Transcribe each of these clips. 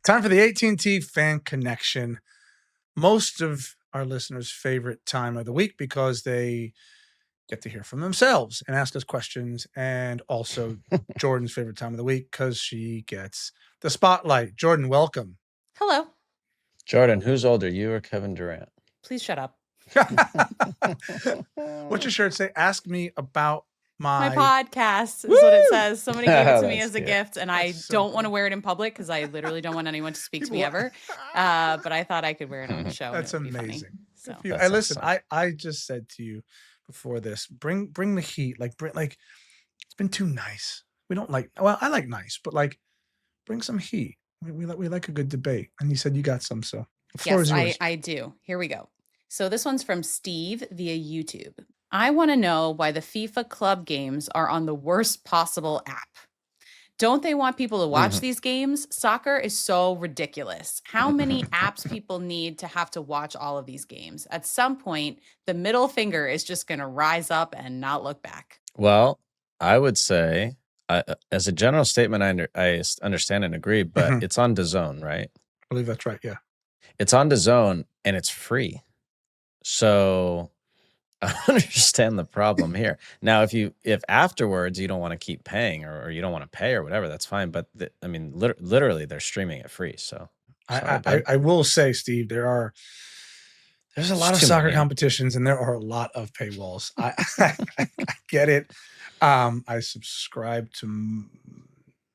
Time for the AT&T Fan Connection. Most of our listeners' favorite time of the week because they get to hear from themselves and ask us questions. And also Jordan's favorite time of the week because she gets the spotlight. Jordan, welcome. Hello. Jordan, who's older, you or Kevin Durant? Please shut up. What's your shirt say? Ask me about my podcast is what it says. Somebody gave it to me as a gift, and I don't want to wear it in public because I literally don't want anyone to speak to me ever. But I thought I could wear it on the show. That's amazing. So hey, listen, awesome. I just said to you before this, bring the heat. Like it's been too nice. We don't like. Well, I like nice, but like bring some heat. We like a good debate. And you said you got some, so the floor is yours. I do. Here we go. So this one's from Steve via YouTube. I want to know why the FIFA club games are on the worst possible app. Don't they want people to watch these games? Soccer is so ridiculous. How many apps people need to have to watch all of these games? At some point, the middle finger is just going to rise up and not look back. Well, I would say, as a general statement, I understand and agree, but it's on DAZN, right? I believe that's right, yeah. It's on DAZN, and it's free. So I understand the problem here. Now, if afterwards you don't want to keep paying or you don't want to pay or whatever, that's fine. But literally, they're streaming it free. So I will say, Steve, there's a lot of soccer competitions and there are a lot of paywalls. I get it. I subscribe to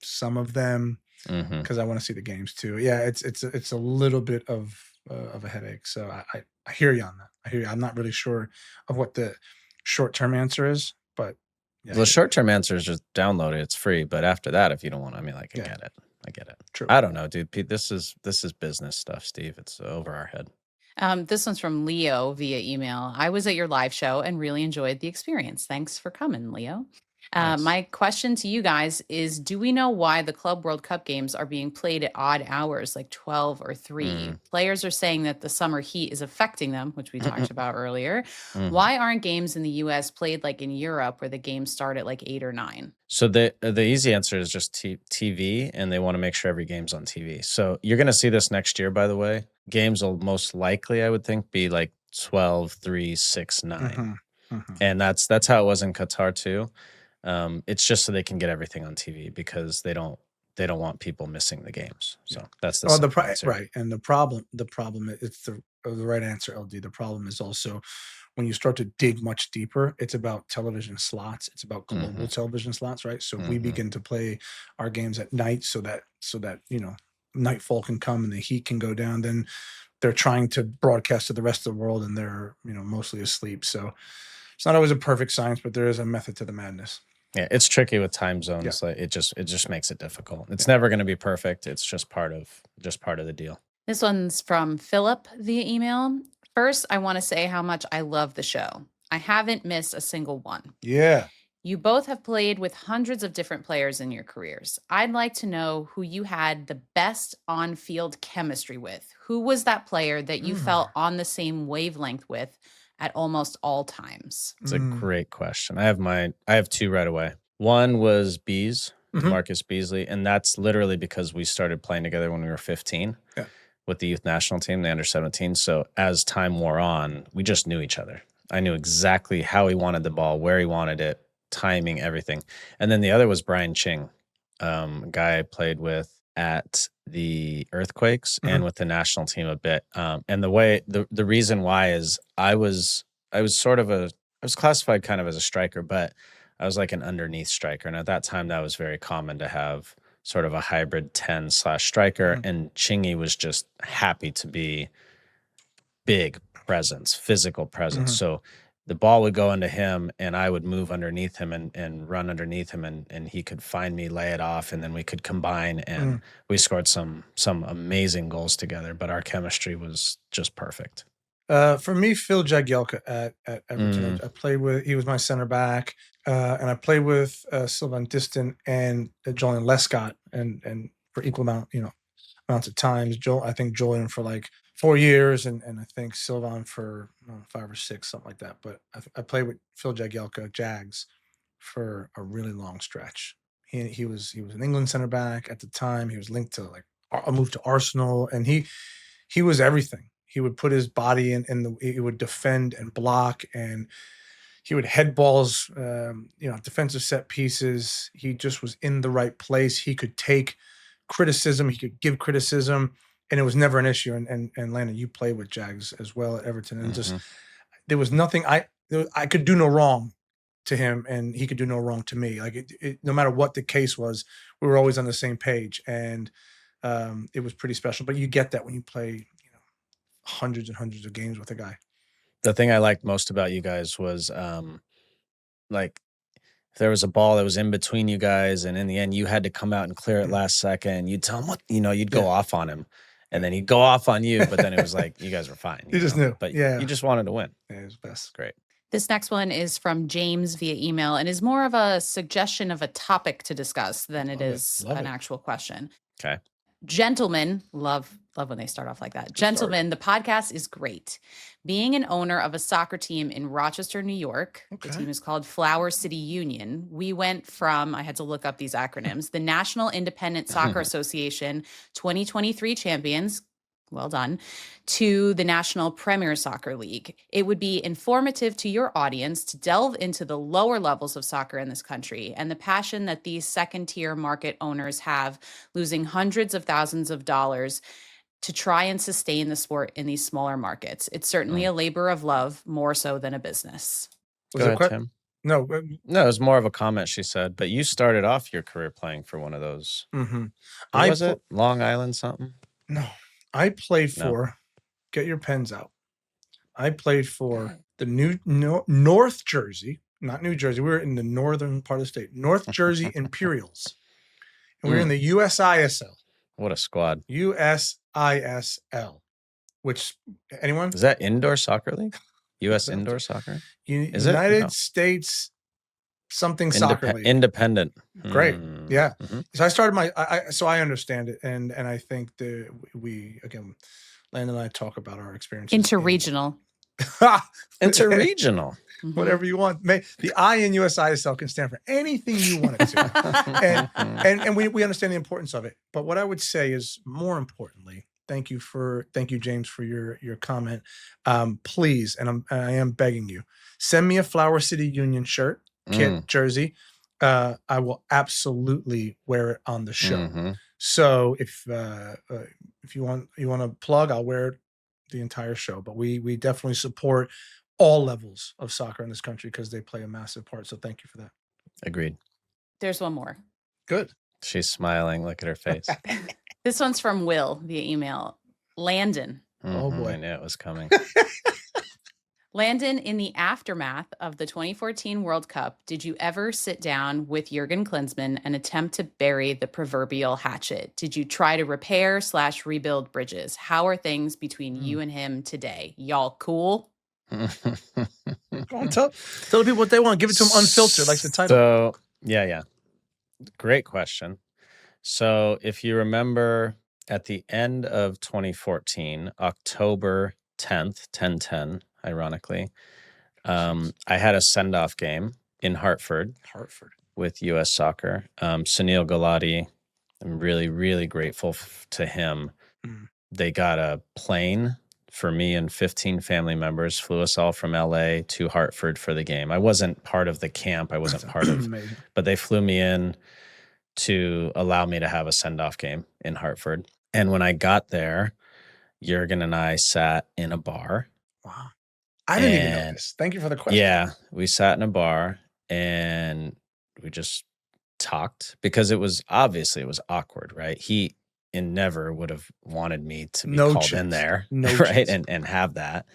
some of them because I want to see the games too. Yeah, it's a little bit of a headache. So I hear you on that. I hear you. I'm not really sure of what the short-term answer is, but yeah. The short-term answer is just download it. It's free. But after that, if you don't want to, I get it. I get it. True. I don't know, dude. This is business stuff, Steve. It's over our head. This one's from Leo via email. I was at your live show and really enjoyed the experience. Thanks for coming, Leo. Nice. My question to you guys is, do we know why the Club World Cup games are being played at odd hours, like 12 or 3? Players are saying that the summer heat is affecting them, which we talked about earlier. Why aren't games in the U.S. played like in Europe where the games start at like 8 or 9? So the easy answer is just TV, and they want to make sure every game's on TV. So you're going to see this next year, by the way. Games will most likely, I would think, be like 12, 3, 6, 9. And that's how it was in Qatar too. It's just so they can get everything on TV because they don't want people missing the games. So that's the answer. Right. And the problem it's the right answer, LD. The problem is also when you start to dig much deeper, it's about television slots. It's about global television slots, right? So we begin to play our games at night so that nightfall can come and the heat can go down. Then they're trying to broadcast to the rest of the world and they're mostly asleep. So it's not always a perfect science, but there is a method to the madness. Yeah, it's tricky with time zones. Yeah. Like it just makes it difficult. It's never going to be perfect. It's just part of the deal. This one's from Philip via email. First, I want to say how much I love the show. I haven't missed a single one. Yeah. You both have played with hundreds of different players in your careers. I'd like to know who you had the best on-field chemistry with. Who was that player that you felt on the same wavelength with at almost all times? It's a great question. I have two right away. One was Marcus Beasley, and that's literally because we started playing together when we were 15 with the youth national team, the under-17. So as time wore on, we just knew each other. I knew exactly how he wanted the ball, where he wanted it, timing, everything. And then the other was Brian Ching, a guy I played with at the Earthquakes and with the national team a bit. And the reason why is I was classified kind of as a striker, but I was like an underneath striker. And at that time, that was very common to have sort of a hybrid 10/striker. And Chingy was just happy to be big presence, physical presence. So the ball would go into him and I would move underneath him and run underneath him and he could find me, lay it off, and then we could combine and we scored some amazing goals together, but our chemistry was just perfect. For me, Phil Jagielka at Everton. I played with, he was my center back, and I played with Sylvain Distin and Julian Lescott and for equal amounts of times. I think Julian for like 4 years, and I think Sylvain for 5 or 6, something like that. But I played with Phil Jagielka, Jags, for a really long stretch. He was an England center back at the time. He was linked to like moved to Arsenal, and he was everything. He would put his body in he would defend and block, and he would head balls, defensive set pieces. He just was in the right place. He could take criticism. He could give criticism, and it was never an issue. And Landon, you played with Jags as well at Everton, and just there was nothing I could do no wrong to him, and he could do no wrong to me. Like no matter what the case was, we were always on the same page, and it was pretty special. But you get that when you play, hundreds and hundreds of games with a guy. The thing I liked most about you guys was, like, if there was a ball that was in between you guys, and in the end you had to come out and clear it last second, you'd tell him what, you'd go off on him, and then he'd go off on you, but then it was like you guys were fine. You just knew. But you just wanted to win. Yeah, it was best. Great. This next one is from James via email and is more of a suggestion of a topic to discuss than it is an actual question. Okay. Gentlemen, love when they start off like that. Gentlemen, the podcast is great. Being an owner of a soccer team in Rochester, New York, the team is called Flower City Union. We went from, I had to look up these acronyms, the National Independent Soccer Association 2023 champions, well done, to the National Premier Soccer League. It would be informative to your audience to delve into the lower levels of soccer in this country and the passion that these second-tier market owners have, losing hundreds of thousands of dollars to try and sustain the sport in these smaller markets. It's certainly a labor of love, more so than a business. Go ahead, Tim. No, it was more of a comment, she said. But you started off your career playing for one of those. Was it Long Island something? No. I played for, get your pens out. I played for the North Jersey, not New Jersey. We were in the northern part of the state, North Jersey Imperials. And we were in the USISL. What a squad. USISL, which, anyone? Is that indoor soccer league? U.S. indoor soccer? United States something soccer league. Independent. Great. Yeah. So I started so I understand it. And I think that we, again, Landon and I talk about our experiences. Interregional. Interregional. Whatever you want. The I in USISL can stand for anything you want it to. and we understand the importance of it. But what I would say is, more importantly, thank you, James, for your comment. Please, and I am begging you, send me a Flower City Union shirt. Kit, jersey. I will absolutely wear it on the show. So if you want to plug, I'll wear it the entire show. But we definitely support all levels of soccer in this country because they play a massive part. So thank you for that. Agreed. There's one more. Good. She's smiling. Look at her face. This one's from Will via email. Landon. Oh boy, I knew it was coming. Landon, in the aftermath of the 2014 World Cup, did you ever sit down with Jürgen Klinsmann and attempt to bury the proverbial hatchet? Did you try to repair/rebuild bridges? How are things between you and him today? Y'all cool? Go on, tell the people what they want. Give it to them unfiltered, like the title. So, yeah. Great question. So, if you remember, at the end of 2014, October 10th, 10/10, ironically, I had a send-off game in Hartford with U.S. Soccer. Sunil Gulati, I'm really, really grateful to him. They got a plane for me and 15 family members, flew us all from L.A. to Hartford for the game. I wasn't part of the camp. I wasn't part of, but they flew me in to allow me to have a send-off game in Hartford. And when I got there, Jürgen and I sat in a bar. Wow. I didn't even know this. Thank you for the question. Yeah, we sat in a bar and we just talked because it was awkward, right? He never would have wanted me to be called in there, right? And have that.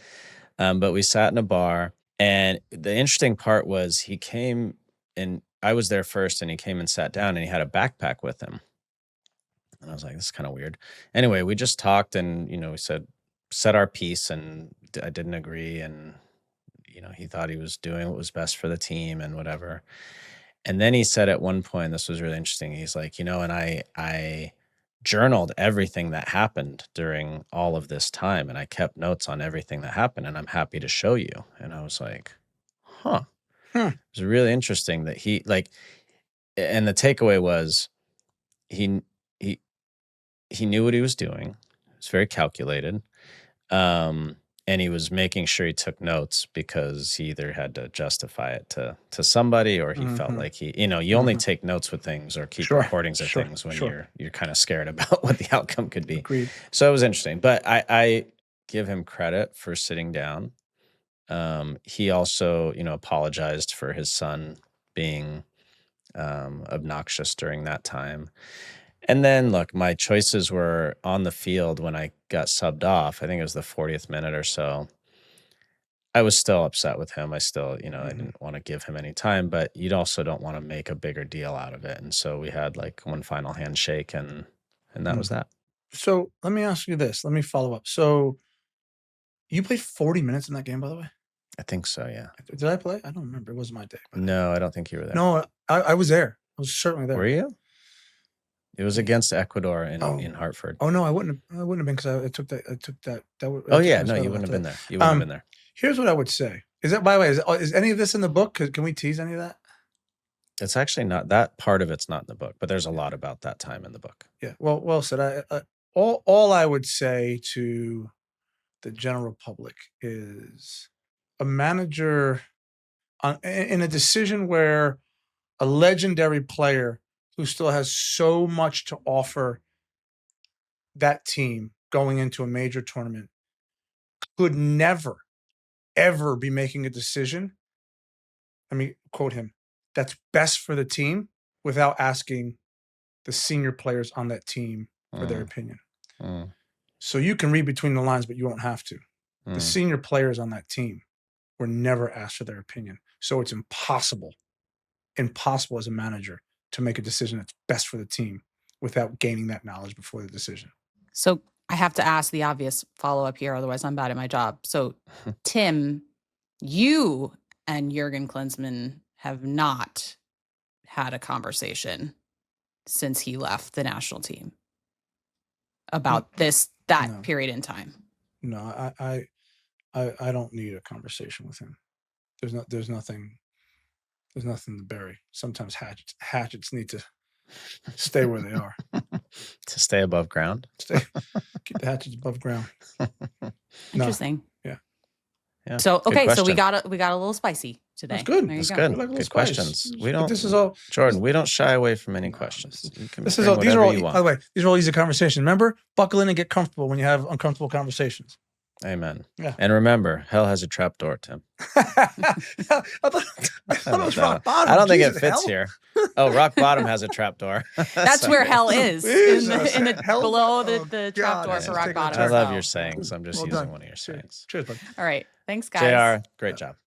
But we sat in a bar, and the interesting part was he came and I was there first, and he came and sat down, and he had a backpack with him. And I was like, this is kind of weird. Anyway, we just talked, and we said our piece, and I didn't agree, and he thought he was doing what was best for the team and whatever. And then he said at one point, this was really interesting, he's like, and I journaled everything that happened during all of this time, and I kept notes on everything that happened, and I'm happy to show you. And I was like, it was really interesting that he and the takeaway was he he knew what he was doing. It was very calculated. And he was making sure he took notes because he either had to justify it to somebody, or he felt like you only take notes with things or keep recordings of things when you're kind of scared about what the outcome could be. Agreed. So it was interesting, but I give him credit for sitting down. He also, apologized for his son being obnoxious during that time. And then, look, my choices were on the field when I got subbed off. I think it was the 40th minute or so. I was still upset with him. I still, I didn't want to give him any time, but you also don't want to make a bigger deal out of it. And so we had like one final handshake, and that was that. So let me ask you this. Let me follow up. So you played 40 minutes in that game, by the way? I think so, yeah. Did I play? I don't remember. It wasn't my day. No, I don't think you were there. No, I was there. I was certainly there. Were you? It was against Ecuador in Hartford. Oh no, I wouldn't have been, because I took that. No, you wouldn't have been there. You wouldn't have been there. Here's what I would say. Is that, by the way, is any of this in the book? Can we tease any of that? It's actually not. That part of it's not in the book, but there's a lot about that time in the book. Yeah. Well said. All I would say to the general public is a manager in a decision where a legendary player who still has so much to offer that team going into a major tournament could never, ever be making a decision. Let me quote him. That's best for the team without asking the senior players on that team for their opinion. So you can read between the lines, but you won't have to. The senior players on that team were never asked for their opinion. So it's impossible as a manager to make a decision that's best for the team without gaining that knowledge before the decision. So I have to ask the obvious follow-up here, otherwise I'm bad at my job. So Tim, you and Jürgen Klinsmann have not had a conversation since he left the national team about that period in time. No, I don't need a conversation with him. There's nothing to bury. Sometimes hatchets need to stay where they are. To stay above ground. Keep the hatchets above ground. Interesting. Yeah. So okay, so we got a little spicy today. That's good. That's good. Like good spice. Questions. This is all, Jordan. We don't shy away from any questions. You can these are all. you want. By the way, these are all easy conversations. Remember, buckle in and get comfortable when you have uncomfortable conversations. Amen. Yeah. And remember, hell has a trap door, Tim. I thought it was rock bottom. I don't think it fits here. Oh, rock bottom has a trap door. That's where hell is. In the Hell? below the trap door for rock bottom. I love your sayings. I'm just using one of your sayings. Cheers, buddy. All right. Thanks, guys. JR, great job.